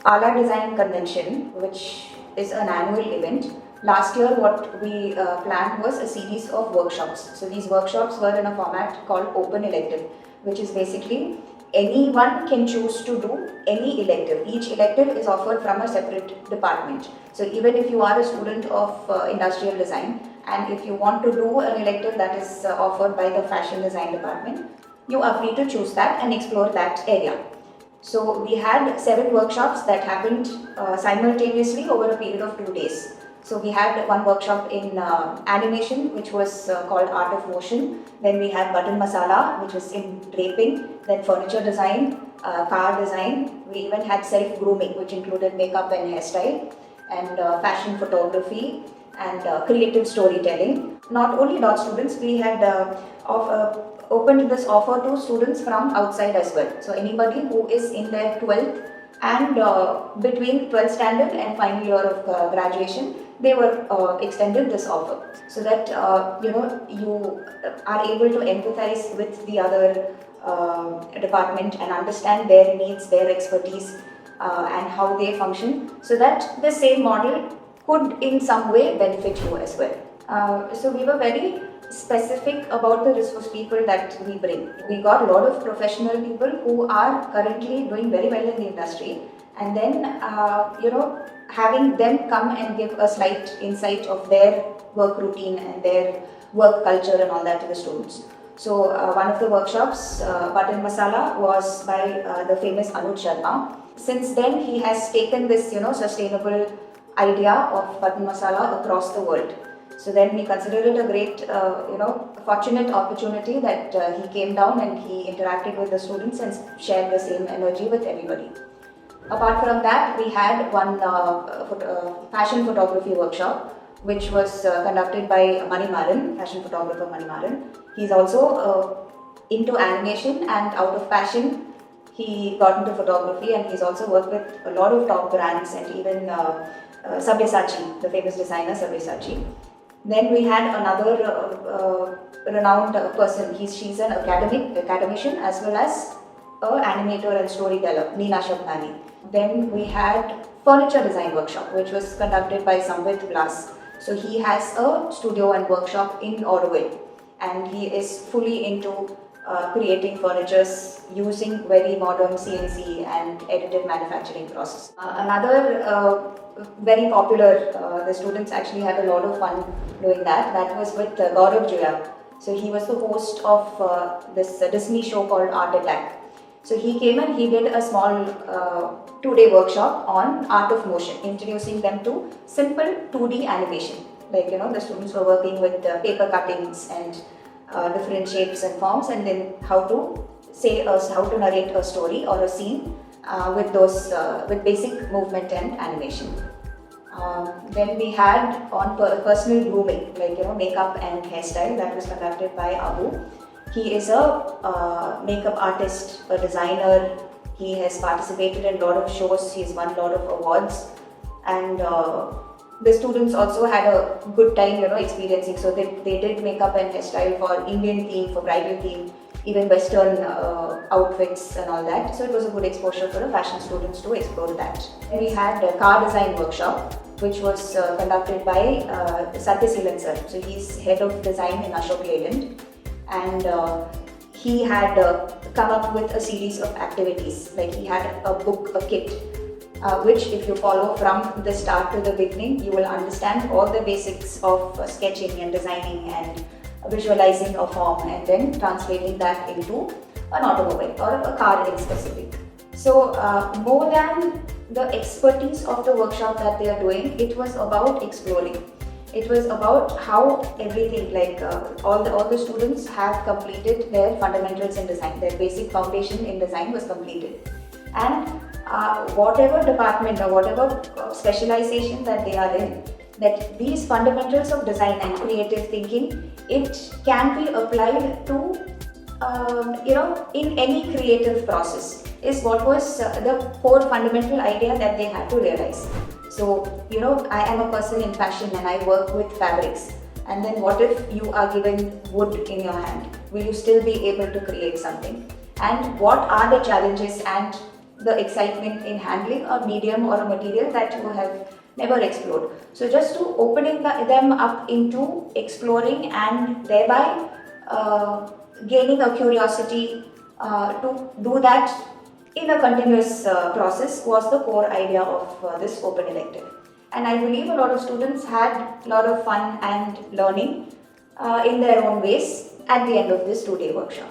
AALA Design Convention, which is an annual event. Last year what we planned was a series of workshops. So these workshops were in a format called Open Elective, which is basically anyone can choose to do any elective. Each elective is offered from a separate department. So even if you are a student of industrial design and if you want to do an elective that is offered by the fashion design department, you are free to choose that and explore that area. So we had 7 workshops that happened simultaneously over a period of 2 days. So we had one workshop in animation, which was called Art of Motion. Then we had button masala, which was in draping. Then furniture design, car design. We even had self-grooming, which included makeup and hairstyle, and fashion photography and creative storytelling. Not only dot students, we had opened this offer to students from outside as well. So anybody who is in their 12th and between 12th standard and final year of graduation, they were extended this offer so that you are able to empathize with the other department and understand their needs, their expertise and how they function, so that the same model could in some way benefit you as well. So we were very specific about the resource people that we bring. We got a lot of professional people who are currently doing very well in the industry, and then having them come and give a slight insight of their work routine and their work culture and all that to the students. So one of the workshops, Button Masala, was by the famous Anju Sharma. Since then he has taken this sustainable idea of button masala across the world. So then we considered it a great, fortunate opportunity that he came down and he interacted with the students and shared the same energy with everybody. Apart from that, we had one fashion photography workshop, which was conducted by Manimaran, fashion photographer Manimaran. He's also into animation, and out of passion, he got into photography, and he's also worked with a lot of top brands and even Sabyasachi, the famous designer Sabyasachi. Then we had another renowned person. She's an academician as well as an animator and storyteller, Nina Sabnani. Then we had furniture design workshop, which was conducted by Samvit Blass. So he has a studio and workshop in Oroville, and he is fully into creating furnitures using very modern CNC and additive manufacturing process. Another very popular, the students actually had a lot of fun doing that. That was with Gavrav Juyal. So he was the host of this Disney show called Art Attack. So he came and he did a small 2-day workshop on art of motion, introducing them to simple 2D animation. Like the students were working with paper cuttings and different shapes and forms, and then how to narrate a story or a scene with basic movement and animation. Then we had on personal grooming, like makeup and hairstyle, that was conducted by Abu. He is a makeup artist, a designer. He has participated in a lot of shows. He's won a lot of awards, and the students also had a good time, experiencing. So they did makeup and hairstyle for Indian theme, for bridal theme, even Western outfits and all that. So it was a good exposure for the fashion students to explore that. And we had a car design workshop, which was conducted by Satyasilan sir. So he's head of design in Ashok Leyland, and he had come up with a series of activities. Like he had a book, a kit, which if you follow from the start to the beginning, you will understand all the basics of sketching and designing and visualizing a form and then translating that into an automobile or a car in specific. So more than the expertise of the workshop that they are doing, it was about exploring. It was about how everything, like all the students have completed their fundamentals in design. Their basic foundation in design was completed, and whatever department or whatever specialization that they are in, that these fundamentals of design and creative thinking, it can be applied to in any creative process, is what was the core fundamental idea that they had to realize. So I am a person in fashion and I work with fabrics, and then what if you are given wood in your hand? Will you still be able to create something? And what are the challenges and the excitement in handling a medium or a material that you have never explored. So just to opening them up into exploring and thereby gaining a curiosity to do that in a continuous process was the core idea of this open elective. And I believe a lot of students had a lot of fun and learning in their own ways at the end of this 2-day workshop.